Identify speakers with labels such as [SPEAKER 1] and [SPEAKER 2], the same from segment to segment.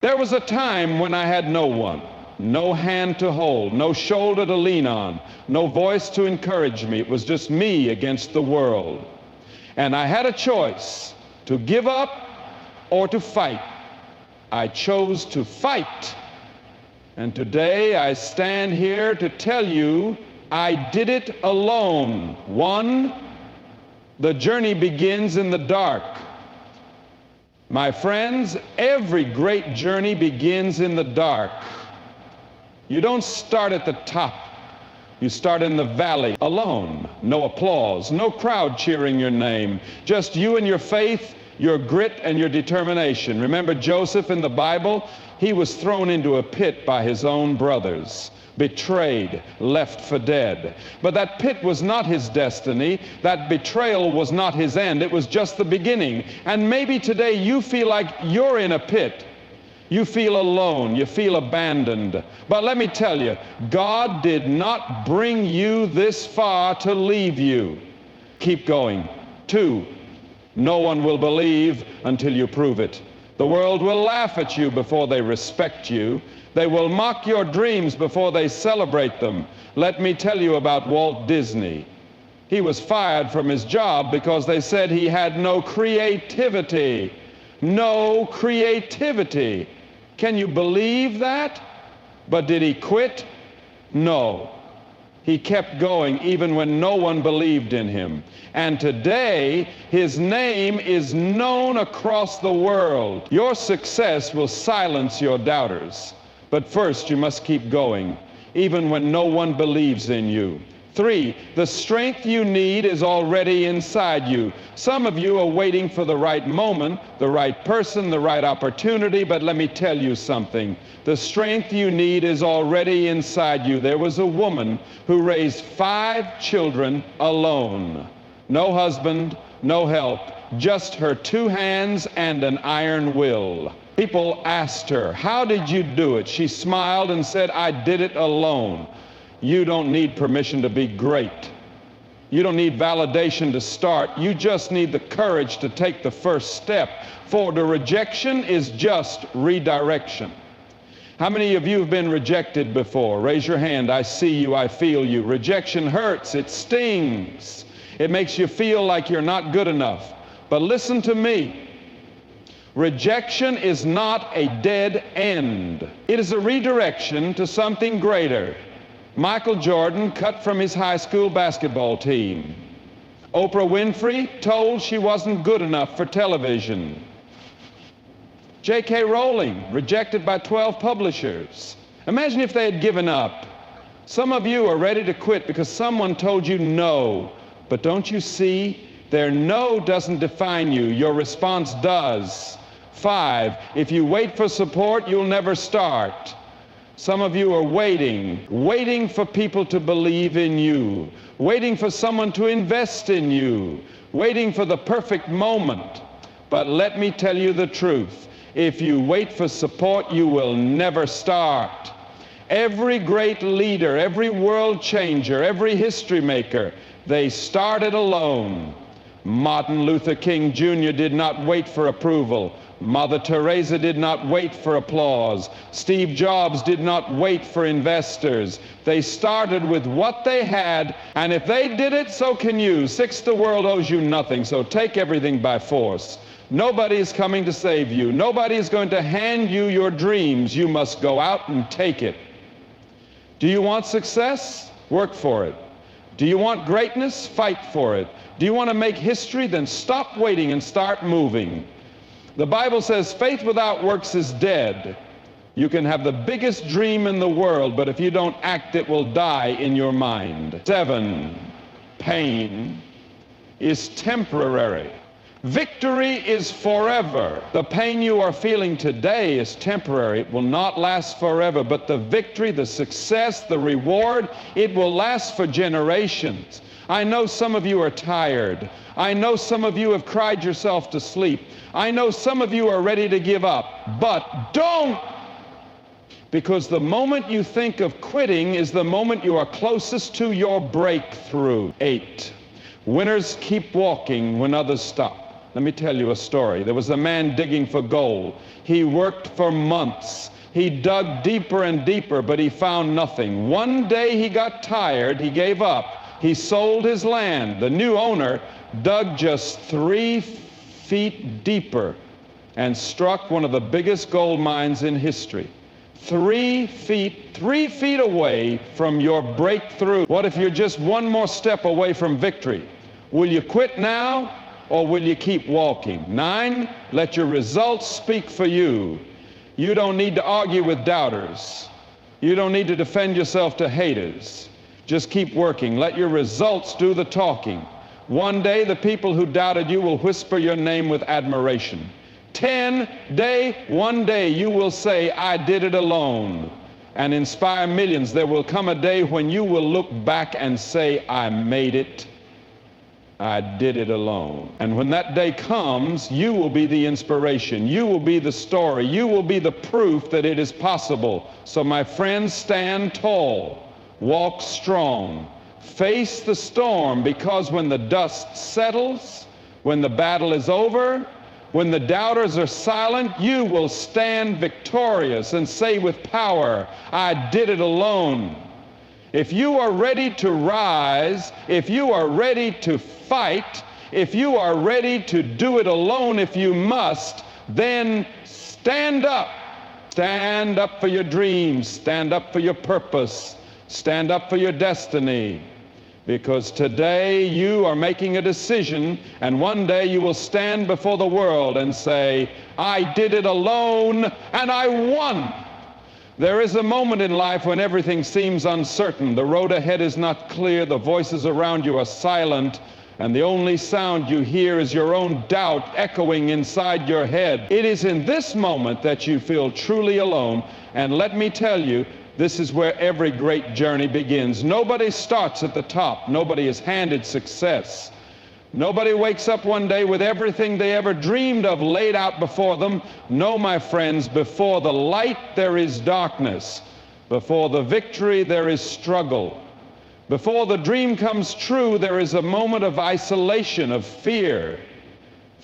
[SPEAKER 1] There was a time when I had no one, no hand to hold, no shoulder to lean on, no voice to encourage me. It was just me against the world. And I had a choice to give up or to fight. I chose to fight. And today I stand here to tell you I did it alone. One, the journey begins in the dark. My friends, every great journey begins in the dark. You don't start at the top. You start in the valley alone. No applause, no crowd cheering your name. Just you and your faith, your grit and your determination. Remember Joseph in the Bible? He was thrown into a pit by his own brothers, betrayed, left for dead. But that pit was not his destiny. That betrayal was not his end. It was just the beginning. And maybe today you feel like you're in a pit. You feel alone. You feel abandoned. But let me tell you, God did not bring you this far to leave you. Keep going. Two, no one will believe until you prove it. The world will laugh at you before they respect you. They will mock your dreams before they celebrate them. Let me tell you about Walt Disney. He was fired from his job because they said he had no creativity. No creativity. Can you believe that? But did he quit? No. He kept going even when no one believed in him. And today, his name is known across the world. Your success will silence your doubters. But first, you must keep going, even when no one believes in you. Three, the strength you need is already inside you. Some of you are waiting for the right moment, the right person, the right opportunity, but let me tell you something. The strength you need is already inside you. There was a woman who raised 5 children alone. No husband, no help, just her 2 hands and an iron will. People asked her, "How did you do it?" She smiled and said, "I did it alone." You don't need permission to be great. You don't need validation to start. You just need the courage to take the first step. For the rejection is just redirection. How many of you have been rejected before? Raise your hand. I see you. I feel you. Rejection hurts. It stings. It makes you feel like you're not good enough. But listen to me. Rejection is not a dead end. It is a redirection to something greater. Michael Jordan cut from his high school basketball team. Oprah Winfrey told she wasn't good enough for television. J.K. Rowling rejected by 12 publishers. Imagine if they had given up. Some of you are ready to quit because someone told you no. But don't you see? Their no doesn't define you. Your response does. 5, if you wait for support, you'll never start. Some of you are waiting for people to believe in you, waiting for someone to invest in you, waiting for the perfect moment. But let me tell you the truth. If you wait for support, you will never start. Every great leader, every world changer, every history maker, they started alone. Martin Luther King Jr. did not wait for approval. Mother Teresa did not wait for applause. Steve Jobs did not wait for investors. They started with what they had, and if they did it, so can you. 6, the world owes you nothing, so take everything by force. Nobody is coming to save you. Nobody is going to hand you your dreams. You must go out and take it. Do you want success? Work for it. Do you want greatness? Fight for it. Do you want to make history? Then stop waiting and start moving. The Bible says faith without works is dead. You can have the biggest dream in the world, but if you don't act, it will die in your mind. 7, pain is temporary. Victory is forever. The pain you are feeling today is temporary. It will not last forever, but the victory, the success, the reward, it will last for generations. I know some of you are tired. I know some of you have cried yourself to sleep. I know some of you are ready to give up, but don't! Because the moment you think of quitting is the moment you are closest to your breakthrough. 8, winners keep walking when others stop. Let me tell you a story. There was a man digging for gold. He worked for months. He dug deeper and deeper, but he found nothing. One day he got tired. He gave up. He sold his land. The new owner dug just 3 feet deeper and struck one of the biggest gold mines in history. 3 feet away from your breakthrough. What if you're just one more step away from victory? Will you quit now, or will you keep walking? 9, let your results speak for you. You don't need to argue with doubters. You don't need to defend yourself to haters. Just keep working. Let your results do the talking. One day, the people who doubted you will whisper your name with admiration. 10, one day you will say, I did it alone, and inspire millions. There will come a day when you will look back and say, I made it. I did it alone. And when that day comes, you will be the inspiration. You will be the story. You will be the proof that it is possible. So my friends, stand tall, walk strong, face the storm, because when the dust settles, when the battle is over, when the doubters are silent, you will stand victorious and say with power, I did it alone. If you are ready to rise, if you are ready to fight, if you are ready to do it alone if you must, then stand up. Stand up for your dreams. Stand up for your purpose. Stand up for your destiny. Because today you are making a decision, and one day you will stand before the world and say, I did it alone and I won. There is a moment in life when everything seems uncertain. The road ahead is not clear. The voices around you are silent. And the only sound you hear is your own doubt echoing inside your head. It is in this moment that you feel truly alone. And let me tell you, this is where every great journey begins. Nobody starts at the top. Nobody is handed success. Nobody wakes up one day with everything they ever dreamed of laid out before them. No, my friends, before the light there is darkness. Before the victory there is struggle. Before the dream comes true, there is a moment of isolation, of fear,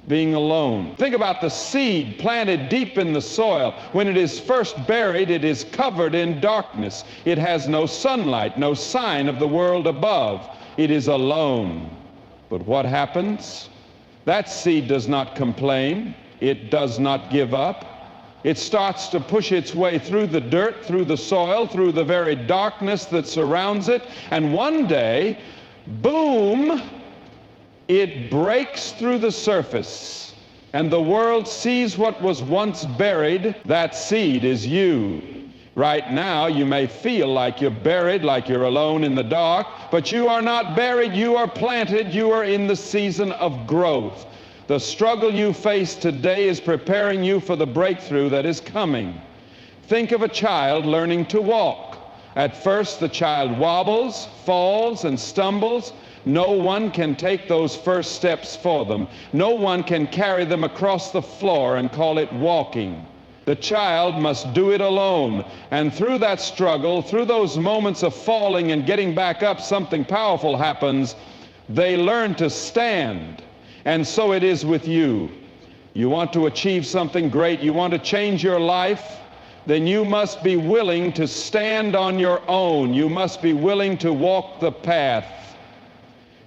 [SPEAKER 1] being alone. Think about the seed planted deep in the soil. When it is first buried, it is covered in darkness. It has no sunlight, no sign of the world above. It is alone. But what happens? That seed does not complain. It does not give up. It starts to push its way through the dirt, through the soil, through the very darkness that surrounds it. And one day, boom, it breaks through the surface. And the world sees what was once buried. That seed is you. Right now, you may feel like you're buried, like you're alone in the dark, but you are not buried, you are planted, you are in the season of growth. The struggle you face today is preparing you for the breakthrough that is coming. Think of a child learning to walk. At first, the child wobbles, falls, and stumbles. No one can take those first steps for them. No one can carry them across the floor and call it walking. The child must do it alone. And through that struggle, through those moments of falling and getting back up, something powerful happens. They learn to stand. And so it is with you. You want to achieve something great, you want to change your life, then you must be willing to stand on your own. You must be willing to walk the path,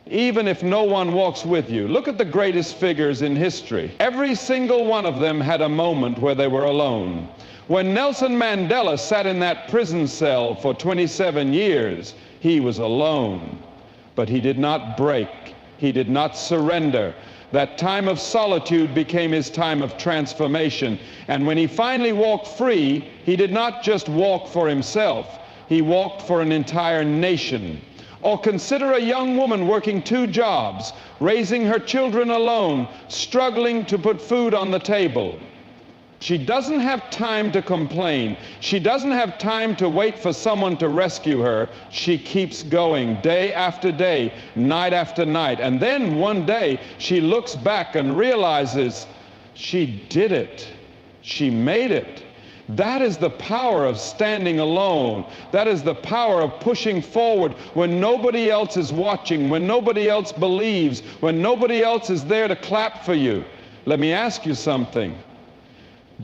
[SPEAKER 1] even if no one walks with you. Look at the greatest figures in history. Every single one of them had a moment where they were alone. When Nelson Mandela sat in that prison cell for 27 years, he was alone. But he did not break. He did not surrender. That time of solitude became his time of transformation. And when he finally walked free, he did not just walk for himself. He walked for an entire nation. Or consider a young woman working 2 jobs, raising her children alone, struggling to put food on the table. She doesn't have time to complain. She doesn't have time to wait for someone to rescue her. She keeps going day after day, night after night. And then one day she looks back and realizes she did it. She made it. That is the power of standing alone. That is the power of pushing forward when nobody else is watching, when nobody else believes, when nobody else is there to clap for you. Let me ask you something.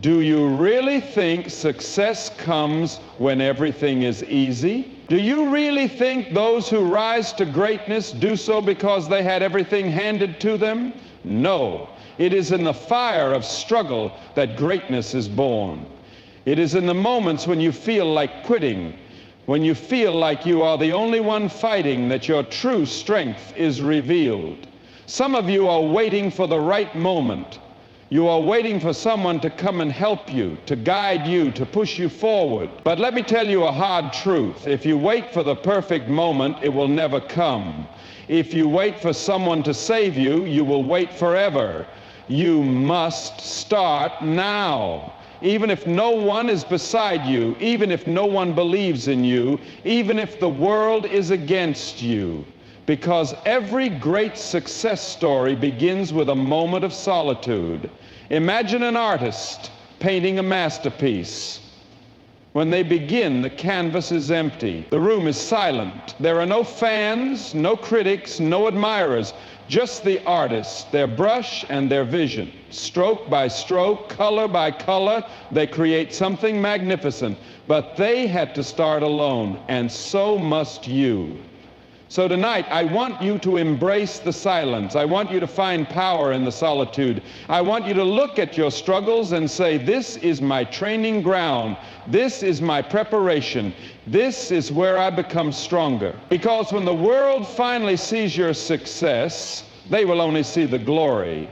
[SPEAKER 1] Do you really think success comes when everything is easy? Do you really think those who rise to greatness do so because they had everything handed to them? No. It is in the fire of struggle that greatness is born. It is in the moments when you feel like quitting, when you feel like you are the only one fighting, that your true strength is revealed. Some of you are waiting for the right moment. You are waiting for someone to come and help you, to guide you, to push you forward. But let me tell you a hard truth. If you wait for the perfect moment, it will never come. If you wait for someone to save you, you will wait forever. You must start now. Even if no one is beside you, even if no one believes in you, even if the world is against you. Because every great success story begins with a moment of solitude. Imagine an artist painting a masterpiece. When they begin, the canvas is empty. The room is silent. There are no fans, no critics, no admirers, just the artist, their brush and their vision. Stroke by stroke, color by color, they create something magnificent. But they had to start alone, and so must you. So tonight, I want you to embrace the silence. I want you to find power in the solitude. I want you to look at your struggles and say, this is my training ground. This is my preparation. This is where I become stronger. Because when the world finally sees your success, they will only see the glory.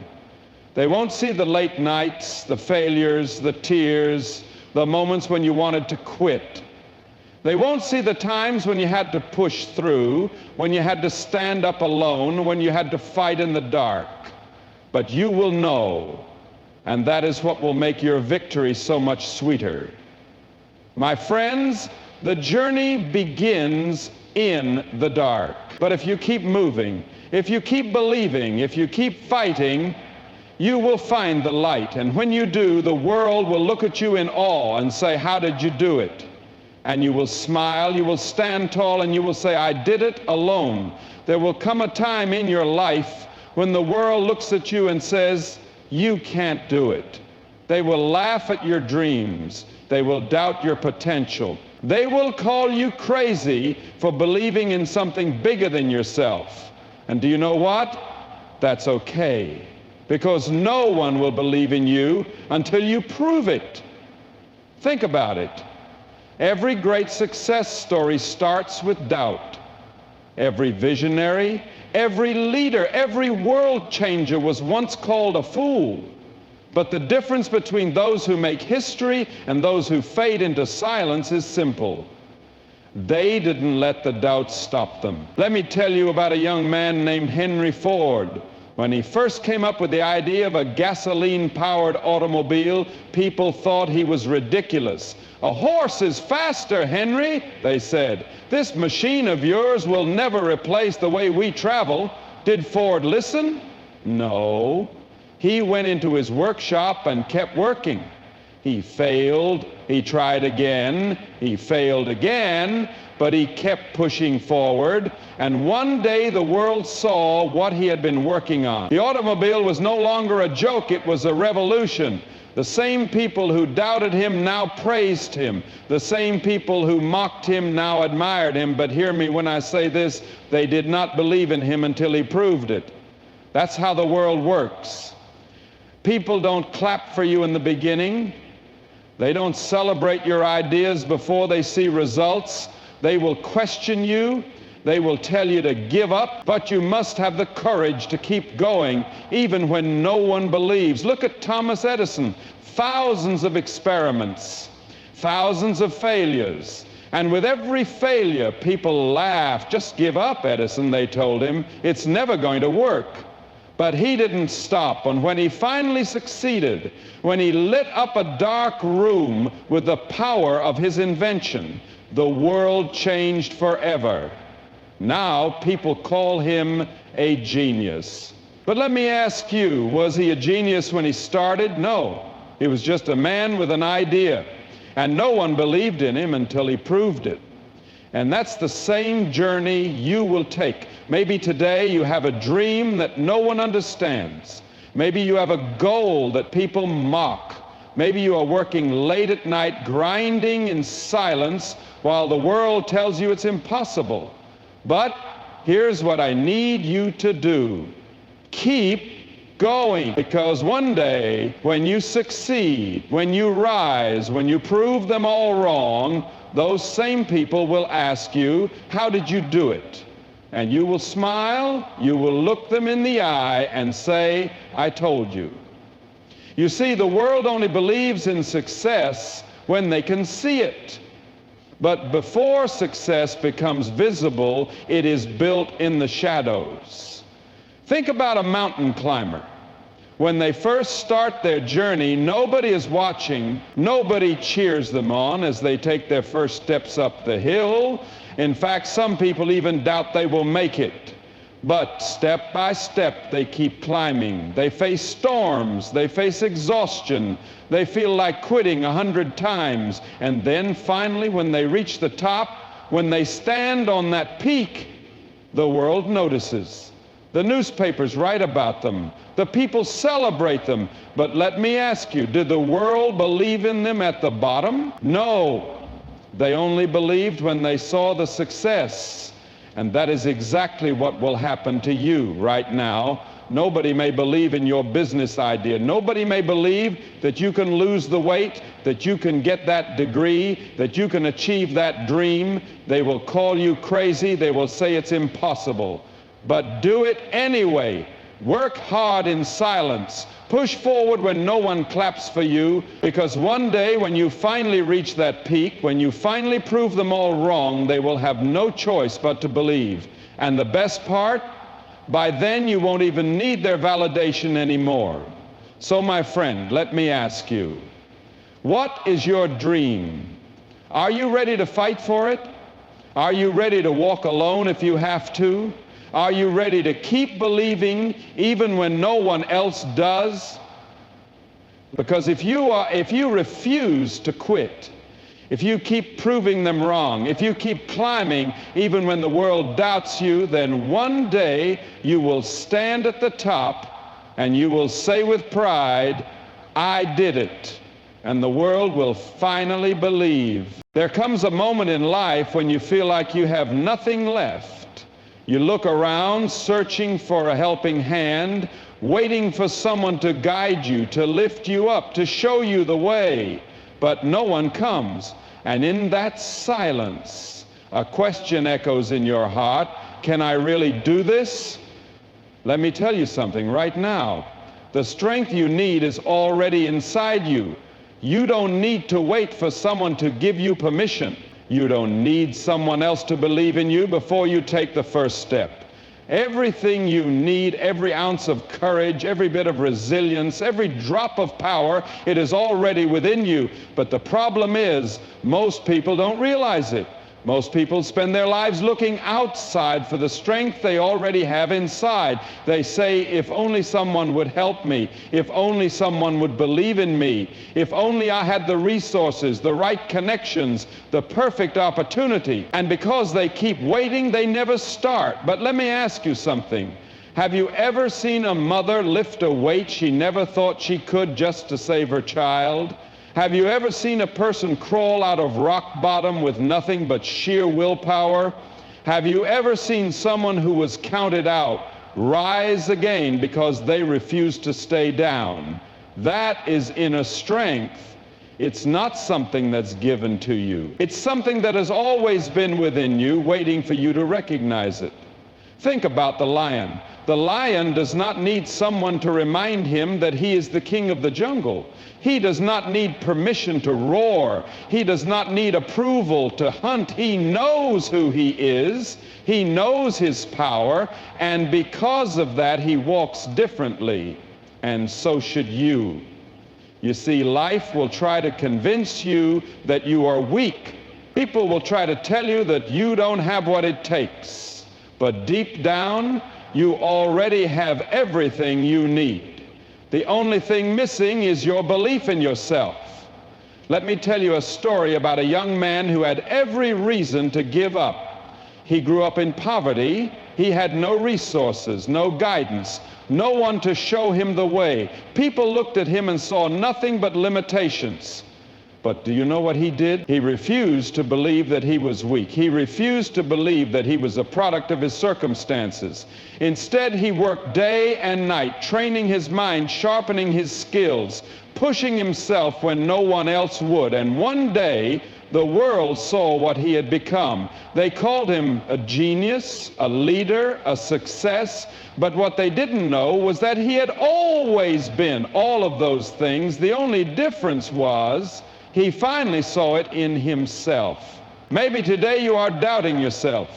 [SPEAKER 1] They won't see the late nights, the failures, the tears, the moments when you wanted to quit. They won't see the times when you had to push through, when you had to stand up alone, when you had to fight in the dark. But you will know, and that is what will make your victory so much sweeter. My friends, the journey begins in the dark. But if you keep moving, if you keep believing, if you keep fighting, you will find the light. And when you do, the world will look at you in awe and say, how did you do it? And you will smile, you will stand tall, and you will say, I did it alone. There will come a time in your life when the world looks at you and says, you can't do it. They will laugh at your dreams. They will doubt your potential. They will call you crazy for believing in something bigger than yourself. And do you know what? That's okay. Because no one will believe in you until you prove it. Think about it. Every great success story starts with doubt. Every visionary, every leader, every world changer was once called a fool. But the difference between those who make history and those who fade into silence is simple. They didn't let the doubt stop them. Let me tell you about a young man named Henry Ford. When he first came up with the idea of a gasoline-powered automobile, people thought he was ridiculous. A horse is faster, Henry, they said. This machine of yours will never replace the way we travel. Did Ford listen? No. He went into his workshop and kept working. He failed, he tried again, he failed again, but he kept pushing forward, and one day the world saw what he had been working on. The automobile was no longer a joke, it was a revolution. The same people who doubted him now praised him. The same people who mocked him now admired him. But hear me when I say this, they did not believe in him until he proved it. That's how the world works. People don't clap for you in the beginning. They don't celebrate your ideas before they see results. They will question you. They will tell you to give up, but you must have the courage to keep going, even when no one believes. Look at Thomas Edison. Thousands of experiments, thousands of failures. And with every failure, people laugh. Just give up, Edison, they told him. It's never going to work. But he didn't stop. And when he finally succeeded, when he lit up a dark room with the power of his invention, the world changed forever. Now people call him a genius. But let me ask you, was he a genius when he started? No. He was just a man with an idea. And no one believed in him until he proved it. And that's the same journey you will take. Maybe today you have a dream that no one understands. Maybe you have a goal that people mock. Maybe you are working late at night, grinding in silence while the world tells you it's impossible. But here's what I need you to do. Keep going, because one day when you succeed, when you rise, when you prove them all wrong, those same people will ask you, how did you do it? And you will smile, you will look them in the eye and say, I told you. You see, the world only believes in success when they can see it. But before success becomes visible, it is built in the shadows. Think about a mountain climber. When they first start their journey, nobody is watching. Nobody cheers them on as they take their first steps up the hill. In fact, some people even doubt they will make it. But step by step, they keep climbing. They face storms. They face exhaustion. They feel like quitting 100 times. And then finally, when they reach the top, when they stand on that peak, the world notices. The newspapers write about them. The people celebrate them. But let me ask you, did the world believe in them at the bottom? No. They only believed when they saw the success. And that is exactly what will happen to you right now. Nobody may believe in your business idea. Nobody may believe that you can lose the weight, that you can get that degree, that you can achieve that dream. They will call you crazy. They will say it's impossible. But do it anyway. Work hard in silence. Push forward when no one claps for you, because one day when you finally reach that peak, when you finally prove them all wrong, they will have no choice but to believe. And the best part, by then you won't even need their validation anymore. So my friend, let me ask you, what is your dream? Are you ready to fight for it? Are you ready to walk alone if you have to? Are you ready to keep believing even when no one else does? Because if you refuse to quit, if you keep proving them wrong, if you keep climbing even when the world doubts you, then one day you will stand at the top and you will say with pride, I did it. And the world will finally believe. There comes a moment in life when you feel like you have nothing left. You look around, searching for a helping hand, waiting for someone to guide you, to lift you up, to show you the way. But no one comes. And in that silence, a question echoes in your heart. Can I really do this? Let me tell you something right now. The strength you need is already inside you. You don't need to wait for someone to give you permission. You don't need someone else to believe in you before you take the first step. Everything you need, every ounce of courage, every bit of resilience, every drop of power, it is already within you. But the problem is, most people don't realize it. Most people spend their lives looking outside for the strength they already have inside. They say, if only someone would help me, if only someone would believe in me, if only I had the resources, the right connections, the perfect opportunity. And because they keep waiting, they never start. But let me ask you something. Have you ever seen a mother lift a weight she never thought she could just to save her child? Have you ever seen a person crawl out of rock bottom with nothing but sheer willpower? Have you ever seen someone who was counted out rise again because they refused to stay down? That is inner strength. It's not something that's given to you. It's something that has always been within you, waiting for you to recognize it. Think about the lion. The lion does not need someone to remind him that he is the king of the jungle. He does not need permission to roar. He does not need approval to hunt. He knows who he is. He knows his power. And because of that, he walks differently. And so should you. You see, life will try to convince you that you are weak. People will try to tell you that you don't have what it takes. But deep down, you already have everything you need. The only thing missing is your belief in yourself. Let me tell you a story about a young man who had every reason to give up. He grew up in poverty. He had no resources, no guidance, no one to show him the way. People looked at him and saw nothing but limitations. But do you know what he did? He refused to believe that he was weak. He refused to believe that he was a product of his circumstances. Instead, he worked day and night, training his mind, sharpening his skills, pushing himself when no one else would. And one day, the world saw what he had become. They called him a genius, a leader, a success. But what they didn't know was that he had always been all of those things. The only difference was he finally saw it in himself. Maybe today you are doubting yourself.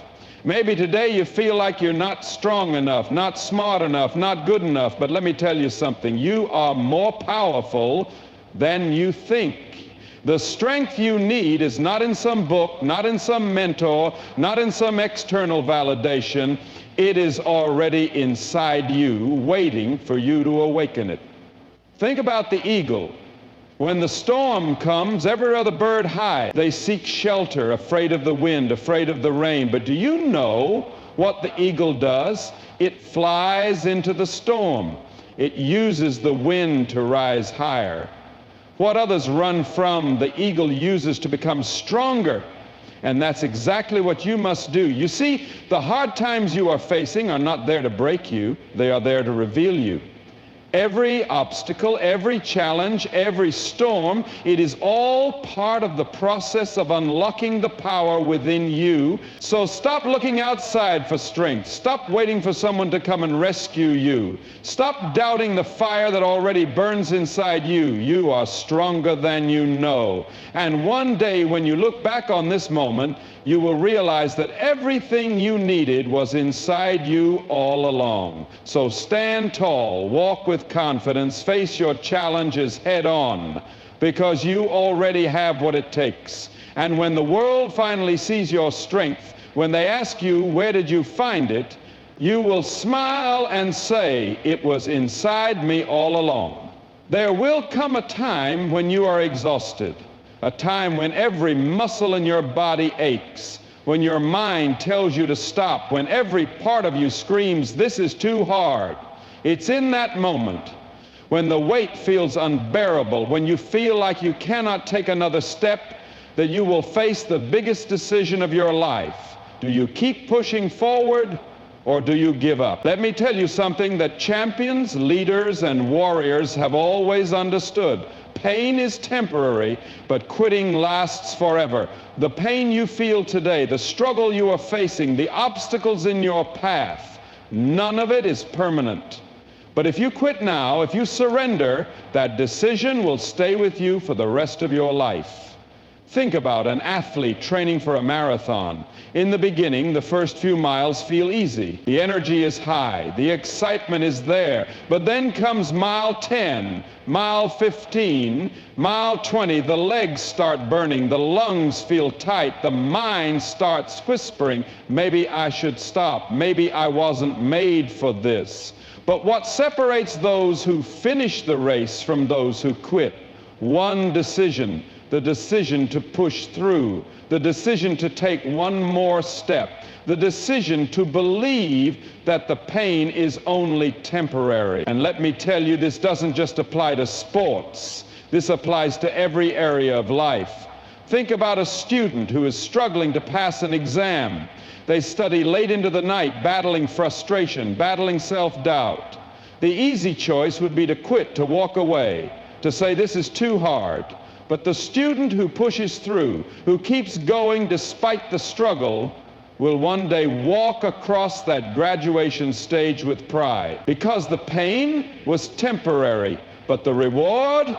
[SPEAKER 1] Maybe today you feel like you're not strong enough, not smart enough, not good enough. But let me tell you something. You are more powerful than you think. The strength you need is not in some book, not in some mentor, not in some external validation. It is already inside you, waiting for you to awaken it. Think about the eagle. When the storm comes, every other bird hides. They seek shelter, afraid of the wind, afraid of the rain. But do you know what the eagle does? It flies into the storm. It uses the wind to rise higher. What others run from, the eagle uses to become stronger. And that's exactly what you must do. You see, the hard times you are facing are not there to break you. They are there to reveal you. Every obstacle, every challenge, every storm, it is all part of the process of unlocking the power within you. So stop looking outside for strength. Stop waiting for someone to come and rescue you. Stop doubting the fire that already burns inside you. You are stronger than you know. And one day when you look back on this moment, you will realize that everything you needed was inside you all along. So stand tall, walk with confidence, face your challenges head on, because you already have what it takes. And when the world finally sees your strength, when they ask you, where did you find it, you will smile and say, it was inside me all along. There will come a time when you are exhausted. A time when every muscle in your body aches, when your mind tells you to stop, when every part of you screams, this is too hard. It's in that moment, when the weight feels unbearable, when you feel like you cannot take another step, that you will face the biggest decision of your life. Do you keep pushing forward, or do you give up? Let me tell you something that champions, leaders, and warriors have always understood. Pain is temporary, but quitting lasts forever. The pain you feel today, the struggle you are facing, the obstacles in your path, none of it is permanent. But if you quit now, if you surrender, that decision will stay with you for the rest of your life. Think about an athlete training for a marathon. In the beginning, the first few miles feel easy. The energy is high. The excitement is there. But then comes mile 10, mile 15, mile 20. The legs start burning. The lungs feel tight. The mind starts whispering, maybe I should stop. Maybe I wasn't made for this. But what separates those who finish the race from those who quit? One decision. The decision to push through, the decision to take one more step, the decision to believe that the pain is only temporary. And let me tell you, this doesn't just apply to sports. This applies to every area of life. Think about a student who is struggling to pass an exam. They study late into the night, battling frustration, battling self-doubt. The easy choice would be to quit, to walk away, to say this is too hard. But the student who pushes through, who keeps going despite the struggle, will one day walk across that graduation stage with pride. Because the pain was temporary, but the reward,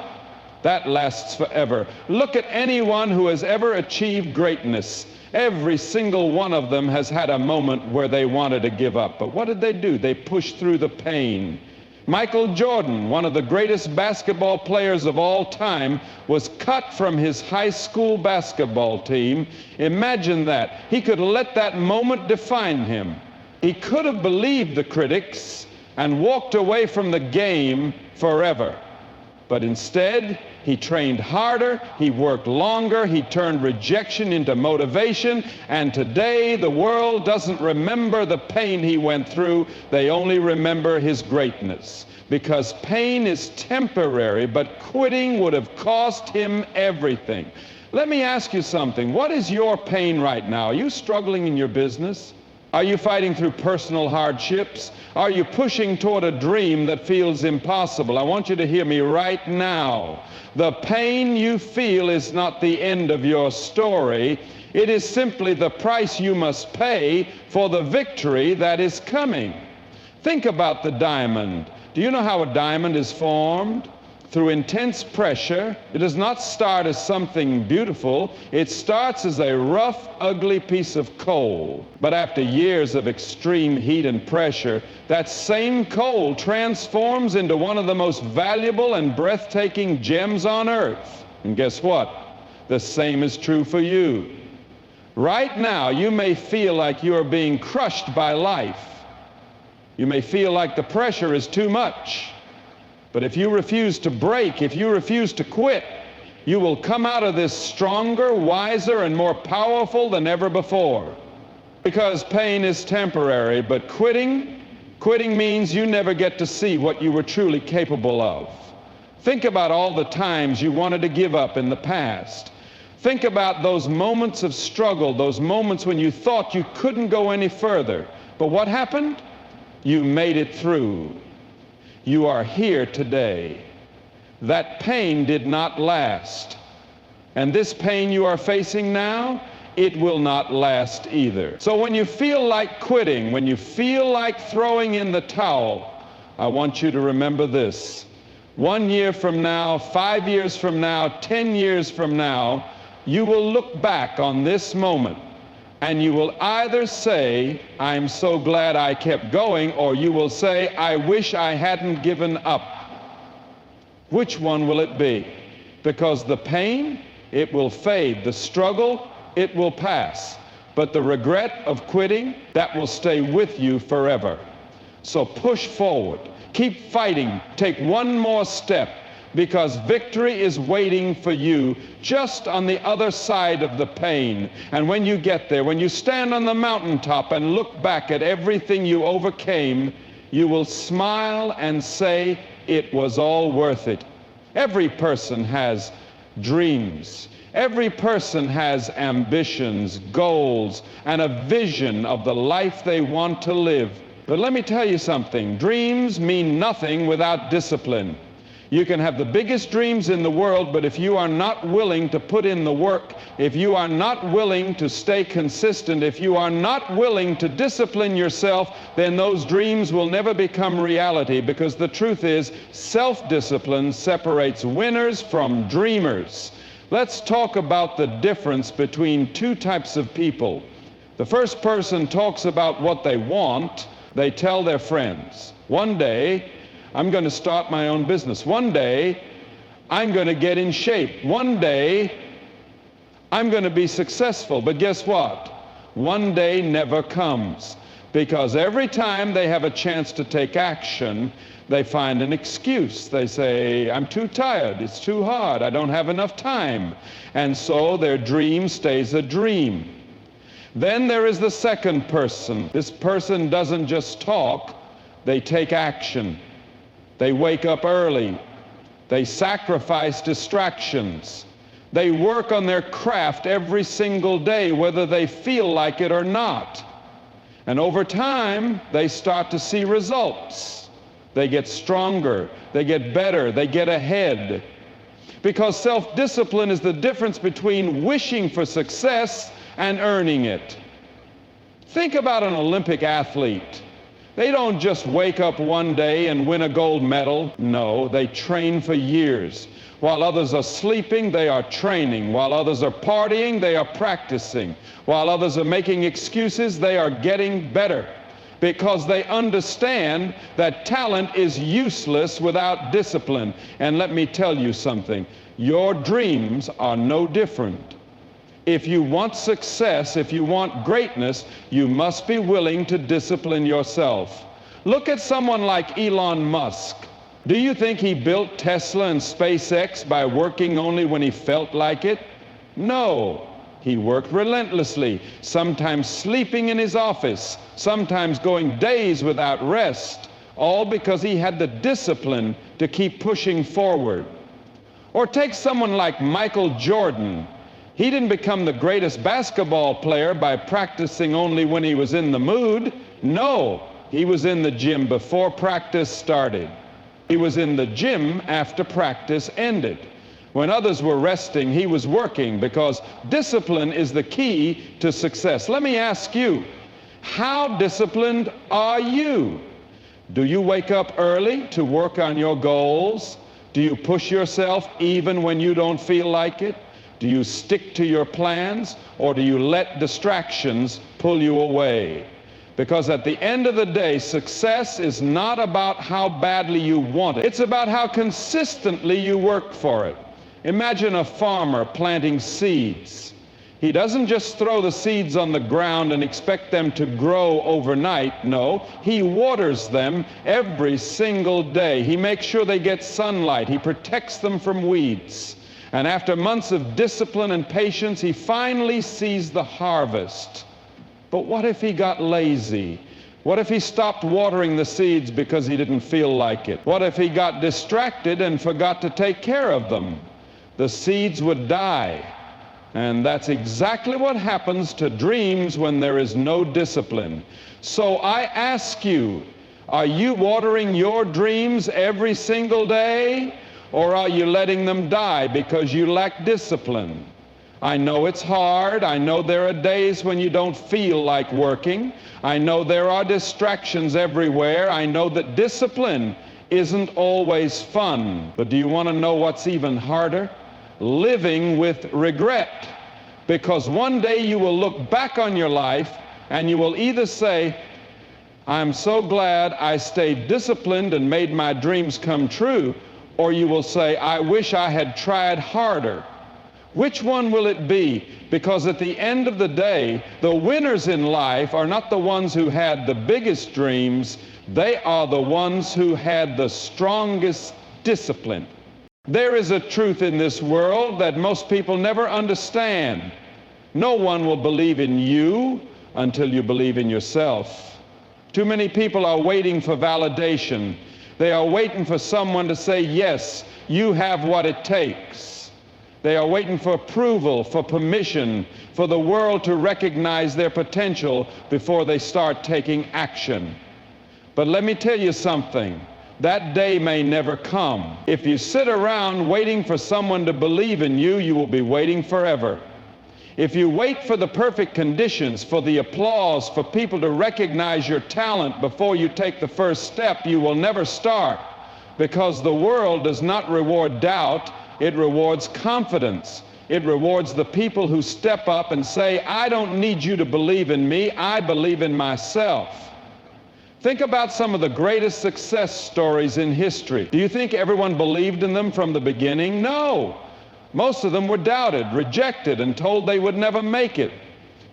[SPEAKER 1] that lasts forever. Look at anyone who has ever achieved greatness. Every single one of them has had a moment where they wanted to give up. But what did they do? They pushed through the pain. Michael Jordan, one of the greatest basketball players of all time, was cut from his high school basketball team. Imagine that. He could have let that moment define him. He could have believed the critics and walked away from the game forever. But instead, he trained harder, he worked longer, he turned rejection into motivation, and today the world doesn't remember the pain he went through, they only remember his greatness. Because pain is temporary, but quitting would have cost him everything. Let me ask you something. What is your pain right now? Are you struggling in your business? Are you fighting through personal hardships? Are you pushing toward a dream that feels impossible? I want you to hear me right now. The pain you feel is not the end of your story. It is simply the price you must pay for the victory that is coming. Think about the diamond. Do you know how a diamond is formed? Through intense pressure. It does not start as something beautiful. It starts as a rough, ugly piece of coal. But after years of extreme heat and pressure, that same coal transforms into one of the most valuable and breathtaking gems on earth. And guess what? The same is true for you. Right now, you may feel like you are being crushed by life. You may feel like the pressure is too much. But if you refuse to break, if you refuse to quit, you will come out of this stronger, wiser, and more powerful than ever before. Because pain is temporary, but quitting means you never get to see what you were truly capable of. Think about all the times you wanted to give up in the past. Think about those moments of struggle, those moments when you thought you couldn't go any further. But what happened? You made it through. You are here today. That pain did not last. And this pain you are facing now, it will not last either. So when you feel like quitting, when you feel like throwing in the towel, I want you to remember this. 1 year from now, 5 years from now, 10 years from now, you will look back on this moment and you will either say, I'm so glad I kept going, or you will say, I wish I hadn't given up. Which one will it be? Because the pain, it will fade. The struggle, it will pass. But the regret of quitting, that will stay with you forever. So push forward. Keep fighting. Take one more step, because victory is waiting for you just on the other side of the pain. And when you get there, when you stand on the mountaintop and look back at everything you overcame, you will smile and say, it was all worth it. Every person has dreams. Every person has ambitions, goals, and a vision of the life they want to live. But let me tell you something. Dreams mean nothing without discipline. You can have the biggest dreams in the world, but if you are not willing to put in the work, if you are not willing to stay consistent, if you are not willing to discipline yourself, then those dreams will never become reality, because the truth is, self-discipline separates winners from dreamers. Let's talk about the difference between two types of people. The first person talks about what they want. They tell their friends, one day, I'm going to start my own business. One day, I'm going to get in shape. One day, I'm going to be successful. But guess what? One day never comes. Because every time they have a chance to take action, they find an excuse. They say, I'm too tired. It's too hard. I don't have enough time. And so their dream stays a dream. Then there is the second person. This person doesn't just talk. They take action. They wake up early. They sacrifice distractions. They work on their craft every single day, whether they feel like it or not. And over time, they start to see results. They get stronger. They get better. They get ahead. Because self-discipline is the difference between wishing for success and earning it. Think about an Olympic athlete. They don't just wake up one day and win a gold medal. No, they train for years. While others are sleeping, they are training. While others are partying, they are practicing. While others are making excuses, they are getting better. Because they understand that talent is useless without discipline. And let me tell you something, your dreams are no different. If you want success, if you want greatness, you must be willing to discipline yourself. Look at someone like Elon Musk. Do you think he built Tesla and SpaceX by working only when he felt like it? No. He worked relentlessly, sometimes sleeping in his office, sometimes going days without rest, all because he had the discipline to keep pushing forward. Or take someone like Michael Jordan. He didn't become the greatest basketball player by practicing only when he was in the mood. No, he was in the gym before practice started. He was in the gym after practice ended. When others were resting, he was working, because discipline is the key to success. Let me ask you, how disciplined are you? Do you wake up early to work on your goals? Do you push yourself even when you don't feel like it? Do you stick to your plans, or do you let distractions pull you away? Because at the end of the day, success is not about how badly you want it. It's about how consistently you work for it. Imagine a farmer planting seeds. He doesn't just throw the seeds on the ground and expect them to grow overnight. No, he waters them every single day. He makes sure they get sunlight. He protects them from weeds. And after months of discipline and patience, he finally sees the harvest. But what if he got lazy? What if he stopped watering the seeds because he didn't feel like it? What if he got distracted and forgot to take care of them? The seeds would die. And that's exactly what happens to dreams when there is no discipline. So I ask you, are you watering your dreams every single day, or are you letting them die because you lack discipline? I know it's hard. I know there are days when you don't feel like working. I know there are distractions everywhere. I know that discipline isn't always fun. But do you want to know what's even harder? Living with regret. Because one day you will look back on your life and you will either say, I'm so glad I stayed disciplined and made my dreams come true, or you will say, I wish I had tried harder. Which one will it be? Because at the end of the day, the winners in life are not the ones who had the biggest dreams. They are the ones who had the strongest discipline. There is a truth in this world that most people never understand. No one will believe in you until you believe in yourself. Too many people are waiting for validation. They are waiting for someone to say, yes, you have what it takes. They are waiting for approval, for permission, for the world to recognize their potential before they start taking action. But let me tell you something. That day may never come. If you sit around waiting for someone to believe in you, you will be waiting forever. If you wait for the perfect conditions, for the applause, for people to recognize your talent before you take the first step, you will never start. Because the world does not reward doubt, it rewards confidence. It rewards the people who step up and say, I don't need you to believe in me, I believe in myself. Think about some of the greatest success stories in history. Do you think everyone believed in them from the beginning? No. Most of them were doubted, rejected, and told they would never make it.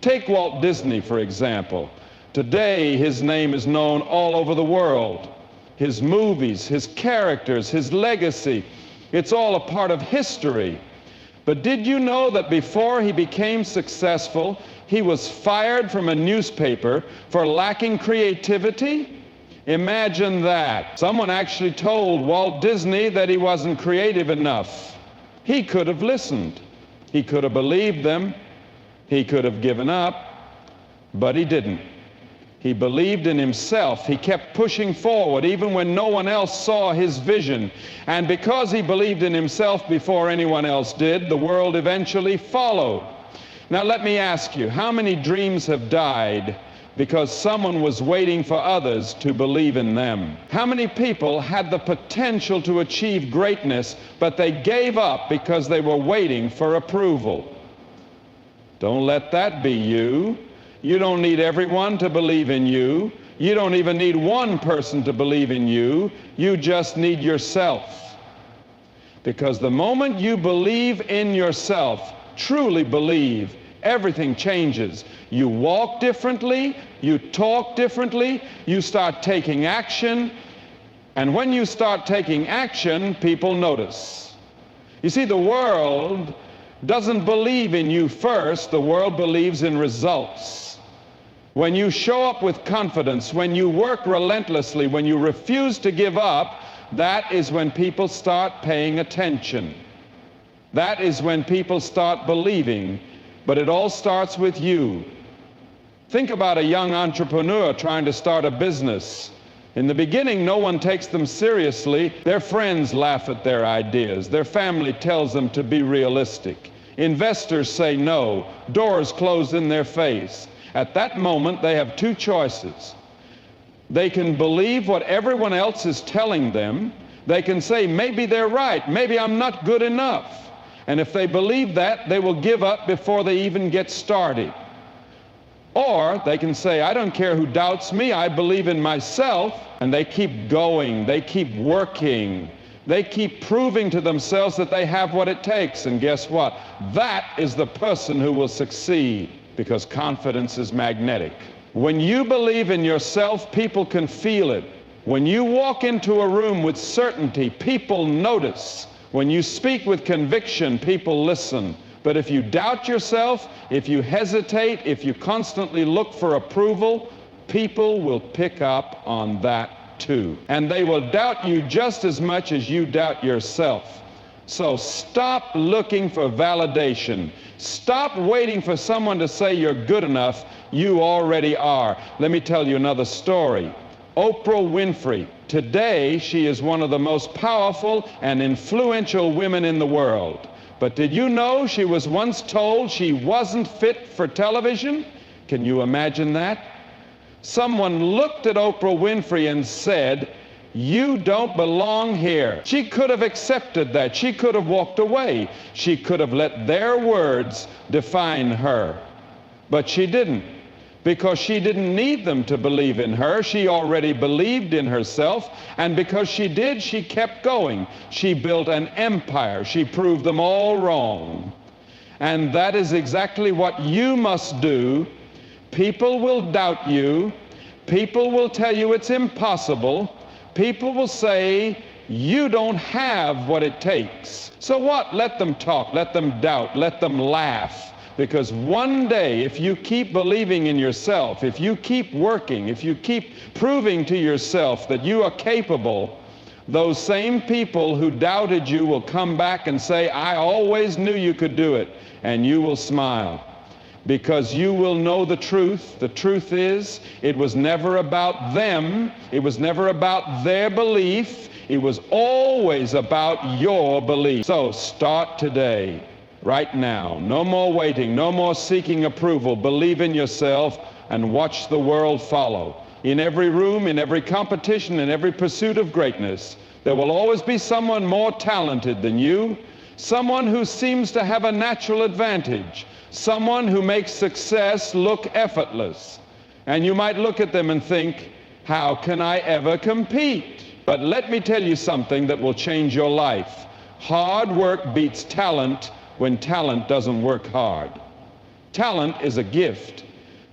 [SPEAKER 1] Take Walt Disney, for example. Today, his name is known all over the world. His movies, his characters, his legacy, it's all a part of history. But did you know that before he became successful, he was fired from a newspaper for lacking creativity? Imagine that. Someone actually told Walt Disney that he wasn't creative enough. He could have listened. He could have believed them. He could have given up, but he didn't. He believed in himself. He kept pushing forward even when no one else saw his vision. And because he believed in himself before anyone else did, the world eventually followed. Now let me ask you, how many dreams have died because someone was waiting for others to believe in them? How many people had the potential to achieve greatness, but they gave up because they were waiting for approval? Don't let that be you. You don't need everyone to believe in you. You don't even need one person to believe in you. You just need yourself. Because the moment you believe in yourself, truly believe, everything changes. You walk differently, you talk differently, you start taking action. And when you start taking action, people notice. You see, the world doesn't believe in you first. The world believes in results. When you show up with confidence, when you work relentlessly, when you refuse to give up, that is when people start paying attention. That is when people start believing. But it all starts with you. Think about a young entrepreneur trying to start a business. In the beginning, no one takes them seriously. Their friends laugh at their ideas. Their family tells them to be realistic. Investors say no. Doors close in their face. At that moment, they have two choices. They can believe what everyone else is telling them. They can say, maybe they're right. Maybe I'm not good enough. And if they believe that, they will give up before they even get started. Or they can say, I don't care who doubts me, I believe in myself, and they keep going, they keep working, they keep proving to themselves that they have what it takes. And guess what? That is the person who will succeed, because confidence is magnetic. When you believe in yourself, people can feel it. When you walk into a room with certainty, people notice. When you speak with conviction, people listen. But if you doubt yourself, if you hesitate, if you constantly look for approval, people will pick up on that too. And they will doubt you just as much as you doubt yourself. So stop looking for validation. Stop waiting for someone to say you're good enough. You already are. Let me tell you another story. Oprah Winfrey. Today, she is one of the most powerful and influential women in the world. But did you know she was once told she wasn't fit for television? Can you imagine that? Someone looked at Oprah Winfrey and said, you don't belong here. She could have accepted that. She could have walked away. She could have let their words define her. But she didn't, because she didn't need them to believe in her. She already believed in herself, and because she did, she kept going. She built an empire. She proved them all wrong. And that is exactly what you must do. People will doubt you. People will tell you it's impossible. People will say, you don't have what it takes. So what? Let them talk, let them doubt, let them laugh. Because one day, if you keep believing in yourself, if you keep working, if you keep proving to yourself that you are capable, those same people who doubted you will come back and say, I always knew you could do it. And you will smile. Because you will know the truth. The truth is, it was never about them. It was never about their belief. It was always about your belief. So start today, right now. No more waiting, no more seeking approval. Believe in yourself and watch the world follow. In every room, in every competition, in every pursuit of greatness, there will always be someone more talented than you, someone who seems to have a natural advantage, someone who makes success look effortless. And you might look at them and think, how can I ever compete? But let me tell you something that will change your life. Hard work beats talent when talent doesn't work hard. Talent is a gift.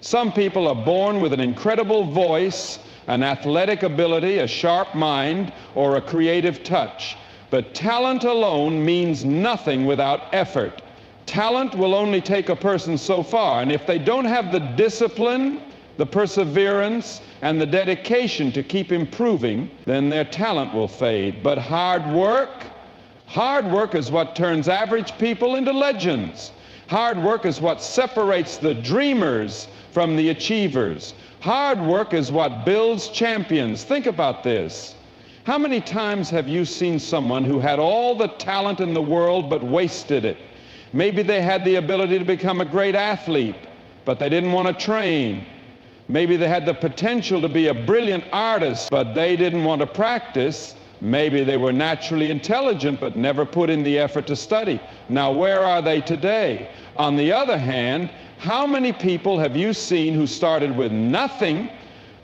[SPEAKER 1] Some people are born with an incredible voice, an athletic ability, a sharp mind, or a creative touch. But talent alone means nothing without effort. Talent will only take a person so far, and if they don't have the discipline, the perseverance, and the dedication to keep improving, then their talent will fade. But hard work is what turns average people into legends. Hard work is what separates the dreamers from the achievers. Hard work is what builds champions. Think about this. How many times have you seen someone who had all the talent in the world but wasted it? Maybe they had the ability to become a great athlete, but they didn't want to train. Maybe they had the potential to be a brilliant artist, but they didn't want to practice. Maybe they were naturally intelligent, but never put in the effort to study. Now, where are they today? On the other hand, how many people have you seen who started with nothing,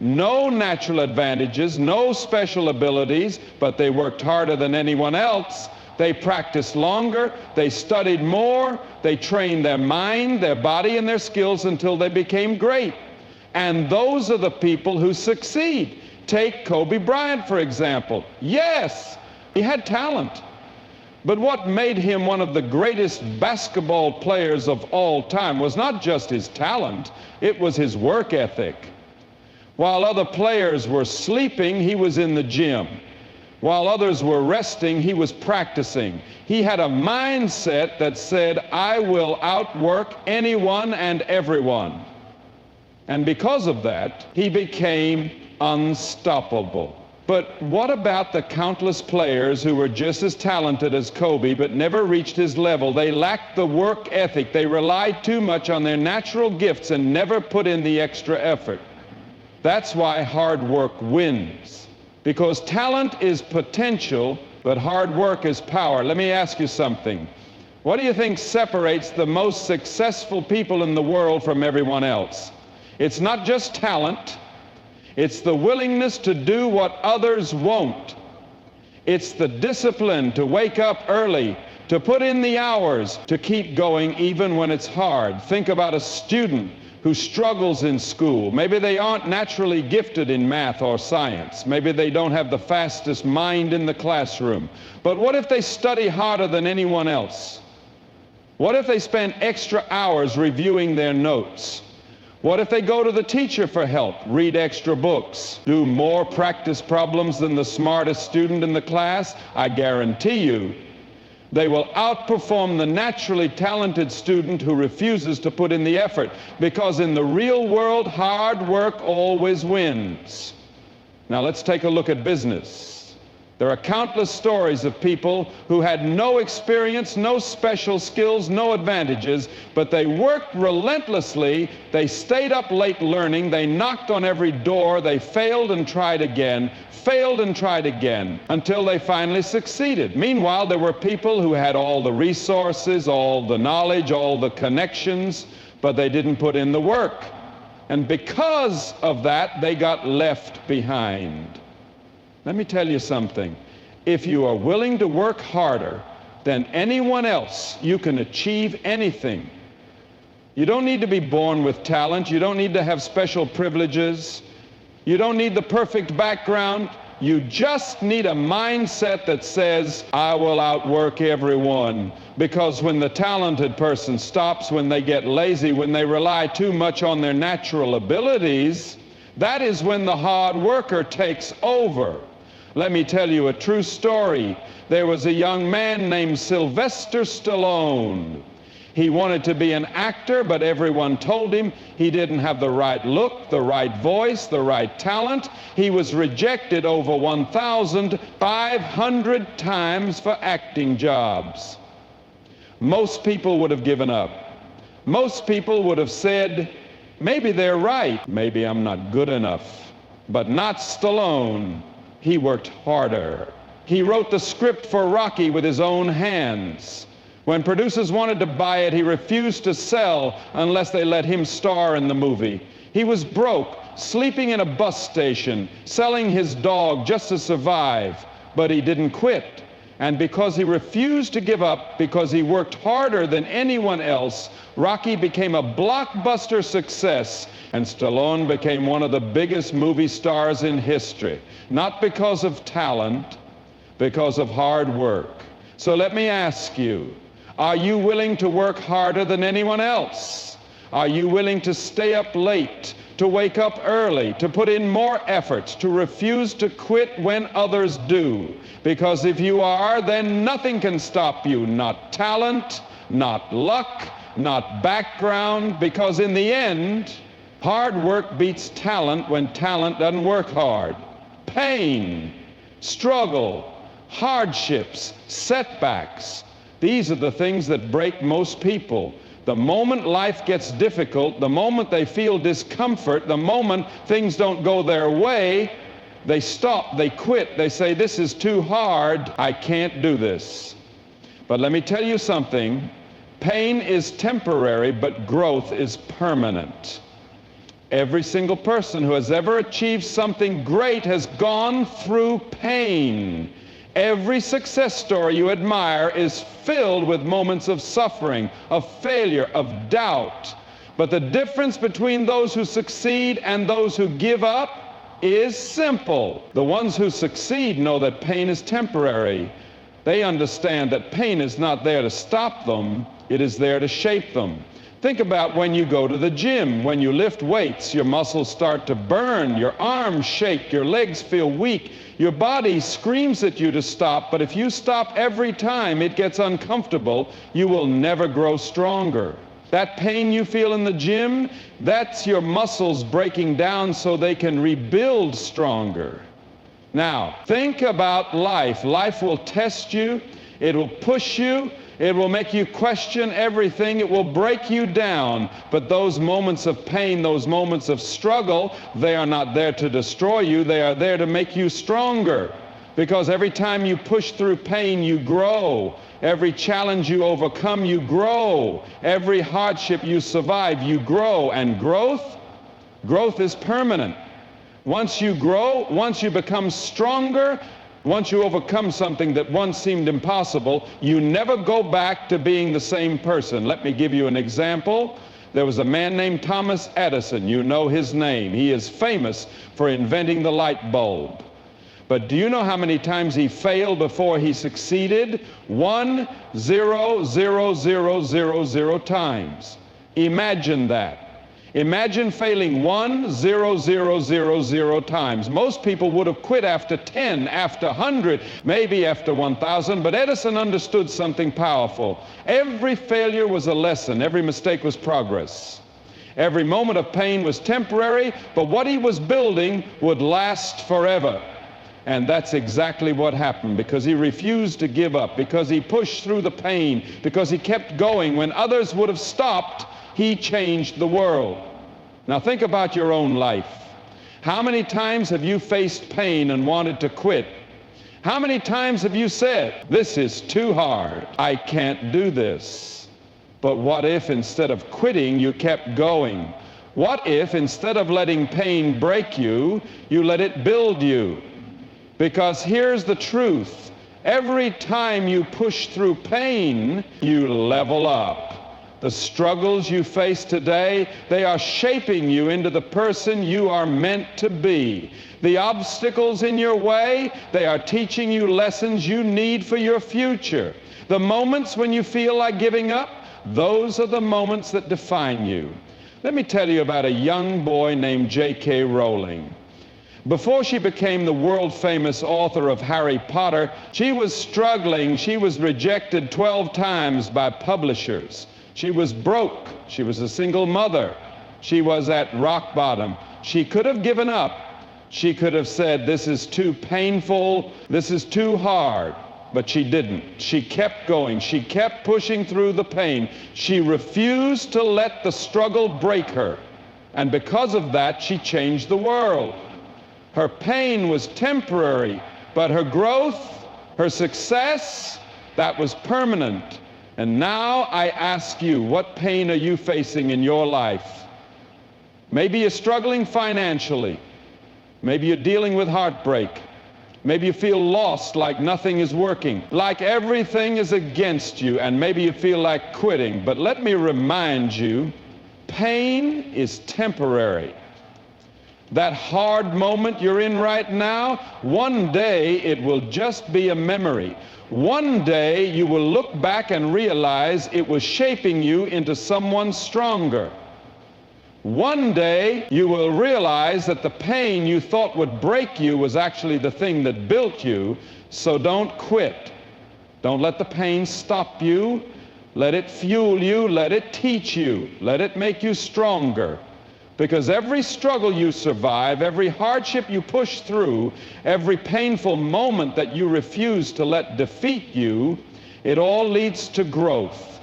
[SPEAKER 1] no natural advantages, no special abilities, but they worked harder than anyone else? They practiced longer, they studied more, they trained their mind, their body, and their skills until they became great. And those are the people who succeed. Take Kobe Bryant, for example. Yes, he had talent. But what made him one of the greatest basketball players of all time was not just his talent, it was his work ethic. While other players were sleeping, he was in the gym. While others were resting, he was practicing. He had a mindset that said, I will outwork anyone and everyone. And because of that, he became unstoppable. But what about the countless players who were just as talented as Kobe but never reached his level? They lacked the work ethic. They relied too much on their natural gifts and never put in the extra effort. That's why hard work wins. Because talent is potential, but hard work is power. Let me ask you something. What do you think separates the most successful people in the world from everyone else? It's not just talent. It's the willingness to do what others won't. It's the discipline to wake up early, to put in the hours, to keep going even when it's hard. Think about a student who struggles in school. Maybe they aren't naturally gifted in math or science. Maybe they don't have the fastest mind in the classroom. But what if they study harder than anyone else? What if they spend extra hours reviewing their notes? What if they go to the teacher for help, read extra books, do more practice problems than the smartest student in the class? I guarantee you, they will outperform the naturally talented student who refuses to put in the effort, because in the real world, hard work always wins. Now let's take a look at business. There are countless stories of people who had no experience, no special skills, no advantages, but they worked relentlessly, they stayed up late learning, they knocked on every door, they failed and tried again, until they finally succeeded. Meanwhile, there were people who had all the resources, all the knowledge, all the connections, but they didn't put in the work. And because of that, they got left behind. Let me tell you something. If you are willing to work harder than anyone else, you can achieve anything. You don't need to be born with talent. You don't need to have special privileges. You don't need the perfect background. You just need a mindset that says, I will outwork everyone. Because when the talented person stops, when they get lazy, when they rely too much on their natural abilities, that is when the hard worker takes over. Let me tell you a true story. There was a young man named Sylvester Stallone. He wanted to be an actor, but everyone told him he didn't have the right look, the right voice, the right talent. He was rejected over 1,500 times for acting jobs. Most people would have given up. Most people would have said, maybe they're right. Maybe I'm not good enough. But not Stallone. He worked harder. He wrote the script for Rocky with his own hands. When producers wanted to buy it, he refused to sell unless they let him star in the movie. He was broke, sleeping in a bus station, selling his dog just to survive, but he didn't quit. And because he refused to give up, because he worked harder than anyone else, Rocky became a blockbuster success, and Stallone became one of the biggest movie stars in history. Not because of talent, because of hard work. So let me ask you, are you willing to work harder than anyone else? Are you willing to stay up late, to wake up early, to put in more efforts, to refuse to quit when others do? Because if you are, then nothing can stop you. Not talent, not luck, not background, because in the end, hard work beats talent when talent doesn't work hard. Pain, struggle, hardships, setbacks, these are the things that break most people. The moment life gets difficult, the moment they feel discomfort, the moment things don't go their way, they stop, they quit, they say, this is too hard, I can't do this. But let me tell you something, pain is temporary, but growth is permanent. Every single person who has ever achieved something great has gone through pain. Every success story you admire is filled with moments of suffering, of failure, of doubt. But the difference between those who succeed and those who give up is simple. The ones who succeed know that pain is temporary. They understand that pain is not there to stop them, it is there to shape them. Think about when you go to the gym. When you lift weights, your muscles start to burn, your arms shake, your legs feel weak, your body screams at you to stop, but if you stop every time it gets uncomfortable, you will never grow stronger. That pain you feel in the gym, that's your muscles breaking down so they can rebuild stronger. Now, think about life. Life will test you, it will push you, it will make you question everything. It will break you down. But those moments of pain, those moments of struggle, they are not there to destroy you. They are there to make you stronger. Because every time you push through pain, you grow. Every challenge you overcome, you grow. Every hardship you survive, you grow. And growth is permanent. Once you grow, once you become stronger, once you overcome something that once seemed impossible, you never go back to being the same person. Let me give you an example. There was a man named Thomas Edison. You know his name. He is famous for inventing the light bulb. But do you know how many times he failed before he succeeded? 1,000,000 times. Imagine that. Imagine failing 1,000,000 times. Most people would have quit after 10, after 100, maybe after 1,000, but Edison understood something powerful. Every failure was a lesson. Every mistake was progress. Every moment of pain was temporary, but what he was building would last forever. And that's exactly what happened, because he refused to give up, because he pushed through the pain, because he kept going. When others would have stopped, he changed the world. Now think about your own life. How many times have you faced pain and wanted to quit? How many times have you said, "This is too hard, I can't do this"? But what if instead of quitting, you kept going? What if instead of letting pain break you, you let it build you? Because here's the truth. Every time you push through pain, you level up. The struggles you face today, they are shaping you into the person you are meant to be. The obstacles in your way, they are teaching you lessons you need for your future. The moments when you feel like giving up, those are the moments that define you. Let me tell you about a young boy named J.K. Rowling. Before she became the world-famous author of Harry Potter, she was struggling. She was rejected 12 times by publishers. She was broke. She was a single mother. She was at rock bottom. She could have given up. She could have said, "This is too painful. This is too hard." But she didn't. She kept going. She kept pushing through the pain. She refused to let the struggle break her. And because of that, she changed the world. Her pain was temporary, but her growth, her success, that was permanent. And now I ask you, what pain are you facing in your life? Maybe you're struggling financially. Maybe you're dealing with heartbreak. Maybe you feel lost, like nothing is working, like everything is against you, and maybe you feel like quitting. But let me remind you, pain is temporary. That hard moment you're in right now, one day it will just be a memory. One day you will look back and realize it was shaping you into someone stronger. One day you will realize that the pain you thought would break you was actually the thing that built you. So don't quit. Don't let the pain stop you. Let it fuel you. Let it teach you. Let it make you stronger. Because every struggle you survive, every hardship you push through, every painful moment that you refuse to let defeat you, it all leads to growth.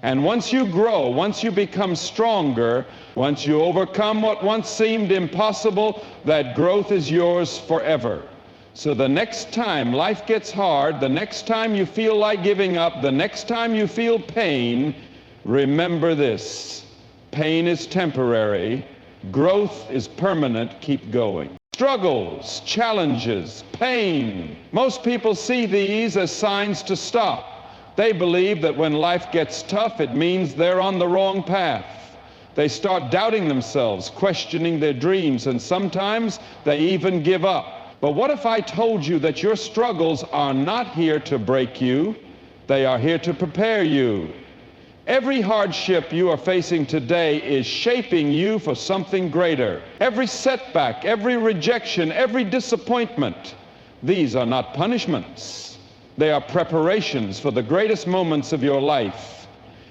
[SPEAKER 1] And once you grow, once you become stronger, once you overcome what once seemed impossible, that growth is yours forever. So the next time life gets hard, the next time you feel like giving up, the next time you feel pain, remember this. Pain is temporary. Growth is permanent. Keep going. Struggles, challenges, pain. Most people see these as signs to stop. They believe that when life gets tough, it means they're on the wrong path. They start doubting themselves, questioning their dreams, and sometimes they even give up. But what if I told you that your struggles are not here to break you, they are here to prepare you? Every hardship you are facing today is shaping you for something greater. Every setback, every rejection, every disappointment, these are not punishments. They are preparations for the greatest moments of your life.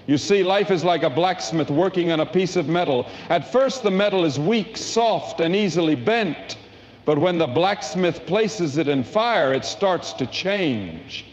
[SPEAKER 1] You see, life is like a blacksmith working on a piece of metal. At first, the metal is weak, soft, and easily bent. But when the blacksmith places it in fire, it starts to change.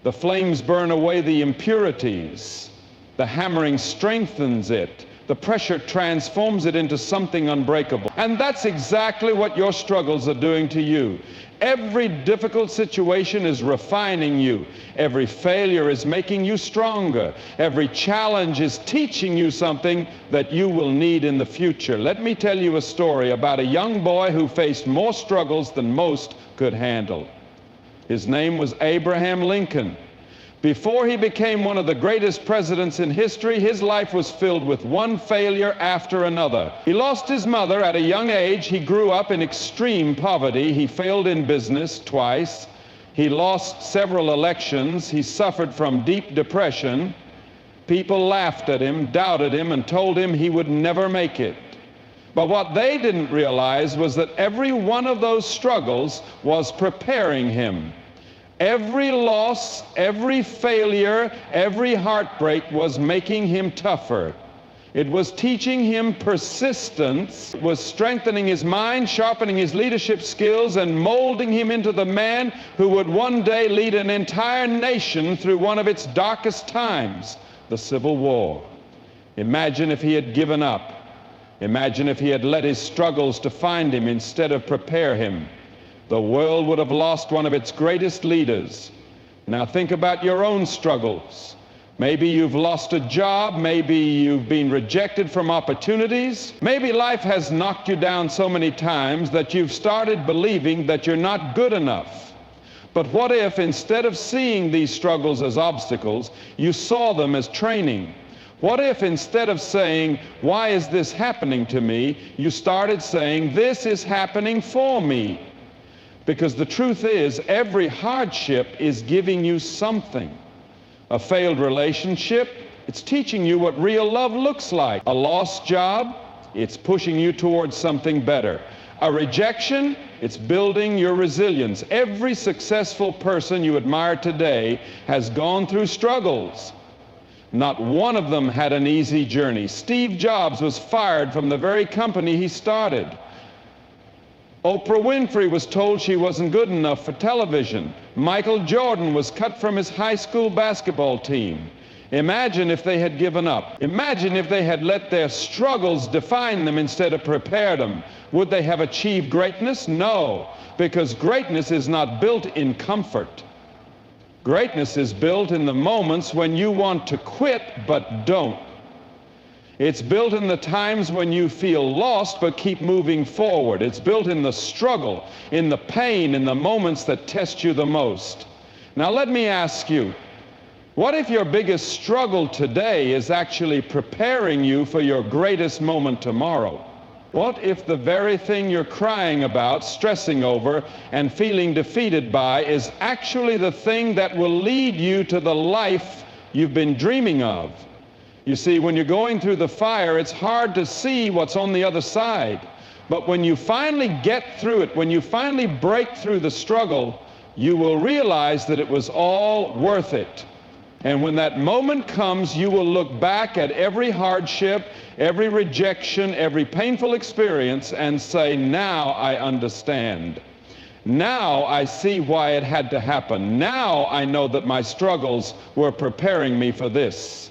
[SPEAKER 1] The flames burn away the impurities. The hammering strengthens it. The pressure transforms it into something unbreakable. And that's exactly what your struggles are doing to you. Every difficult situation is refining you. Every failure is making you stronger. Every challenge is teaching you something that you will need in the future. Let me tell you a story about a young boy who faced more struggles than most could handle. His name was Abraham Lincoln. Before he became one of the greatest presidents in history, his life was filled with one failure after another. He lost his mother at a young age. He grew up in extreme poverty. He failed in business twice. He lost several elections. He suffered from deep depression. People laughed at him, doubted him, and told him he would never make it. But what they didn't realize was that every one of those struggles was preparing him. Every loss, every failure, every heartbreak was making him tougher. It was teaching him persistence, was strengthening his mind, sharpening his leadership skills, and molding him into the man who would one day lead an entire nation through one of its darkest times, the Civil War. Imagine if he had given up. Imagine if he had let his struggles to find him instead of prepare him. The world would have lost one of its greatest leaders. Now think about your own struggles. Maybe you've lost a job. Maybe you've been rejected from opportunities. Maybe life has knocked you down so many times that you've started believing that you're not good enough. But what if, instead of seeing these struggles as obstacles, you saw them as training? What if, instead of saying, "Why is this happening to me?" you started saying, "This is happening for me"? Because the truth is, every hardship is giving you something. A failed relationship, it's teaching you what real love looks like. A lost job, it's pushing you towards something better. A rejection, it's building your resilience. Every successful person you admire today has gone through struggles. Not one of them had an easy journey. Steve Jobs was fired from the very company he started. Oprah Winfrey was told she wasn't good enough for television. Michael Jordan was cut from his high school basketball team. Imagine if they had given up. Imagine if they had let their struggles define them instead of prepare them. Would they have achieved greatness? No, because greatness is not built in comfort. Greatness is built in the moments when you want to quit but don't. It's built in the times when you feel lost but keep moving forward. It's built in the struggle, in the pain, in the moments that test you the most. Now let me ask you, what if your biggest struggle today is actually preparing you for your greatest moment tomorrow? What if the very thing you're crying about, stressing over, and feeling defeated by is actually the thing that will lead you to the life you've been dreaming of? You see, when you're going through the fire, it's hard to see what's on the other side. But when you finally get through it, when you finally break through the struggle, you will realize that it was all worth it. And when that moment comes, you will look back at every hardship, every rejection, every painful experience and say, now I understand. Now I see why it had to happen. Now I know that my struggles were preparing me for this.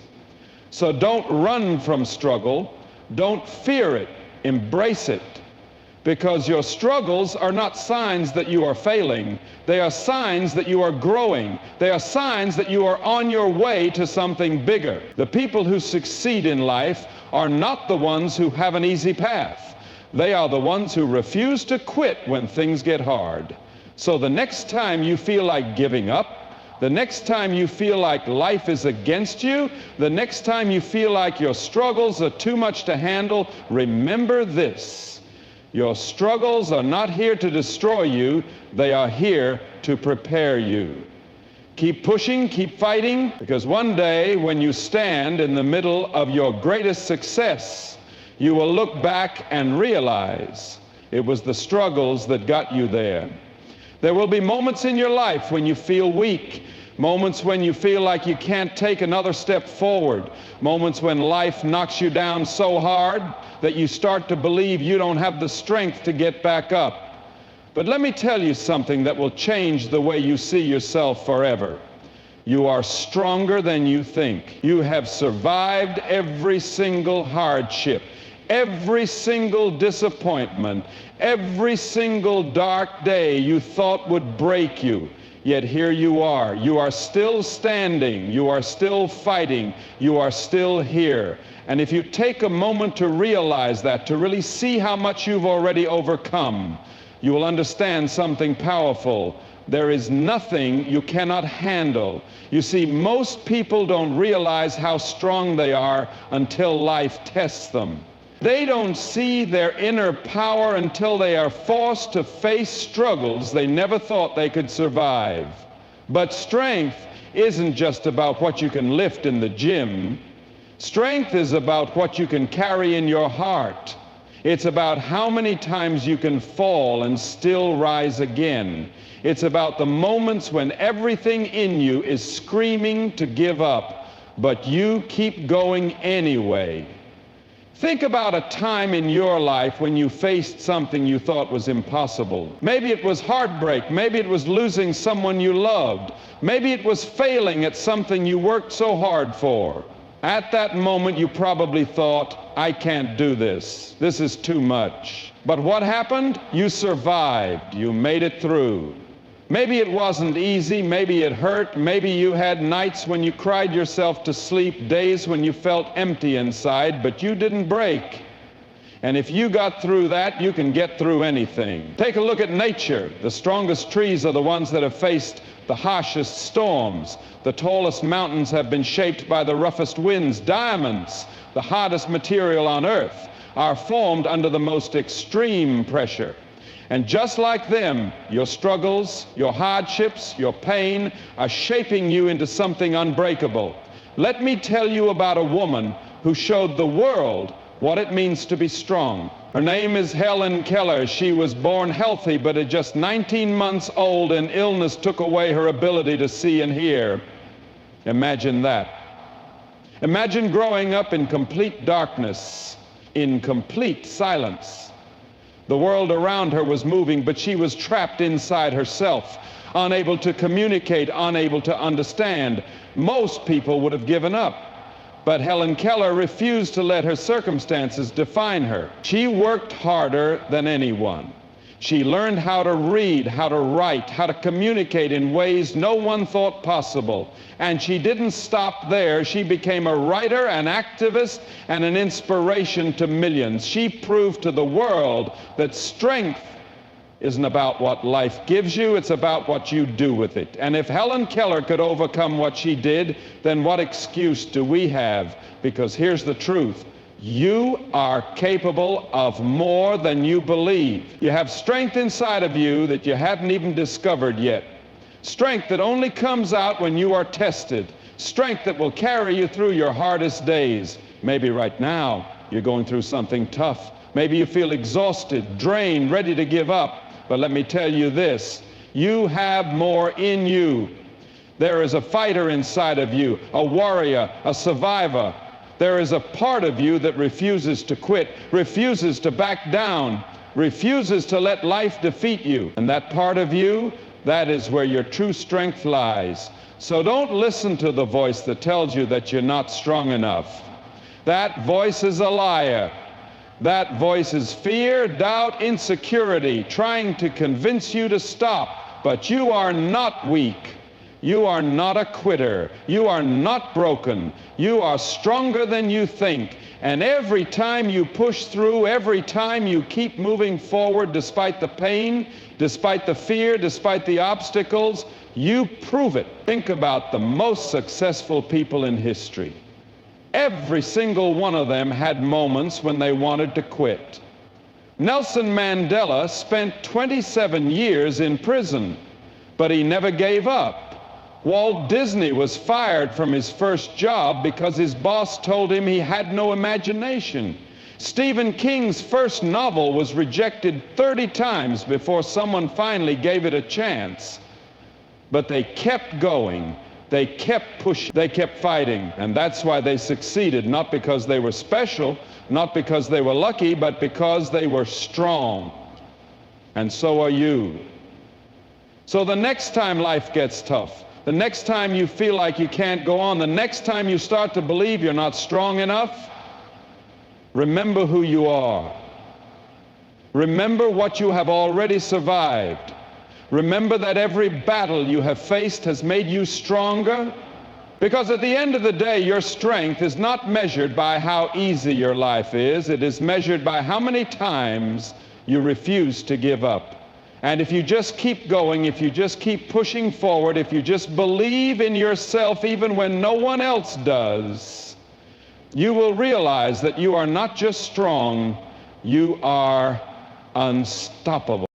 [SPEAKER 1] So don't run from struggle. Don't fear it. Embrace it. Because your struggles are not signs that you are failing. They are signs that you are growing. They are signs that you are on your way to something bigger. The people who succeed in life are not the ones who have an easy path. They are the ones who refuse to quit when things get hard. So the next time you feel like giving up, the next time you feel like life is against you, the next time you feel like your struggles are too much to handle, remember this: your struggles are not here to destroy you, they are here to prepare you. Keep pushing, keep fighting, because one day when you stand in the middle of your greatest success, you will look back and realize it was the struggles that got you there. There will be moments in your life when you feel weak, moments when you feel like you can't take another step forward, moments when life knocks you down so hard that you start to believe you don't have the strength to get back up. But let me tell you something that will change the way you see yourself forever. You are stronger than you think. You have survived every single hardship, every single disappointment, every single dark day you thought would break you. Yet here you are. You are still standing. You are still fighting. You are still here. And if you take a moment to realize that, to really see how much you've already overcome, you will understand something powerful. There is nothing you cannot handle. You see, most people don't realize how strong they are until life tests them. They don't see their inner power until they are forced to face struggles they never thought they could survive. But strength isn't just about what you can lift in the gym. Strength is about what you can carry in your heart. It's about how many times you can fall and still rise again. It's about the moments when everything in you is screaming to give up, but you keep going anyway. Think about a time in your life when you faced something you thought was impossible. Maybe it was heartbreak. Maybe it was losing someone you loved. Maybe it was failing at something you worked so hard for. At that moment, you probably thought, I can't do this. This is too much. But what happened? You survived. You made it through. Maybe it wasn't easy. Maybe it hurt. Maybe you had nights when you cried yourself to sleep, days when you felt empty inside, but you didn't break. And if you got through that, you can get through anything. Take a look at nature. The strongest trees are the ones that have faced the harshest storms. The tallest mountains have been shaped by the roughest winds. Diamonds, the hardest material on earth, are formed under the most extreme pressure. And just like them, your struggles, your hardships, your pain are shaping you into something unbreakable. Let me tell you about a woman who showed the world what it means to be strong. Her name is Helen Keller. She was born healthy, but at just 19 months old, an illness took away her ability to see and hear. Imagine that. Imagine growing up in complete darkness, in complete silence. The world around her was moving, but she was trapped inside herself, unable to communicate, unable to understand. Most people would have given up. But Helen Keller refused to let her circumstances define her. She worked harder than anyone. She learned how to read, how to write, how to communicate in ways no one thought possible. And she didn't stop there. She became a writer, an activist, and an inspiration to millions. She proved to the world that strength isn't about what life gives you, it's about what you do with it. And if Helen Keller could overcome what she did, then what excuse do we have? Because here's the truth. You are capable of more than you believe. You have strength inside of you that you haven't even discovered yet. Strength that only comes out when you are tested. Strength that will carry you through your hardest days. Maybe right now you're going through something tough. Maybe you feel exhausted, drained, ready to give up. But let me tell you this, you have more in you. There is a fighter inside of you, a warrior, a survivor. There is a part of you that refuses to quit, refuses to back down, refuses to let life defeat you. And that part of you, that is where your true strength lies. So don't listen to the voice that tells you that you're not strong enough. That voice is a liar. That voice is fear, doubt, insecurity, trying to convince you to stop. But you are not weak. You are not a quitter. You are not broken. You are stronger than you think. And every time you push through, every time you keep moving forward despite the pain, despite the fear, despite the obstacles, You prove it. Think about the most successful people in history. Every single one of them had moments when they wanted to quit. Nelson Mandela spent 27 years in prison, but he never gave up. Walt Disney was fired from his first job because his boss told him he had no imagination. Stephen King's first novel was rejected 30 times before someone finally gave it a chance. But they kept going, they kept pushing, they kept fighting, and that's why they succeeded, not because they were special, not because they were lucky, but because they were strong. And so are you. So the next time life gets tough, the next time you feel like you can't go on, the next time you start to believe you're not strong enough, remember who you are. Remember what you have already survived. Remember that every battle you have faced has made you stronger, because at the end of the day, your strength is not measured by how easy your life is. It is measured by how many times you refuse to give up. And if you just keep going, if you just keep pushing forward, if you just believe in yourself even when no one else does, you will realize that you are not just strong, you are unstoppable.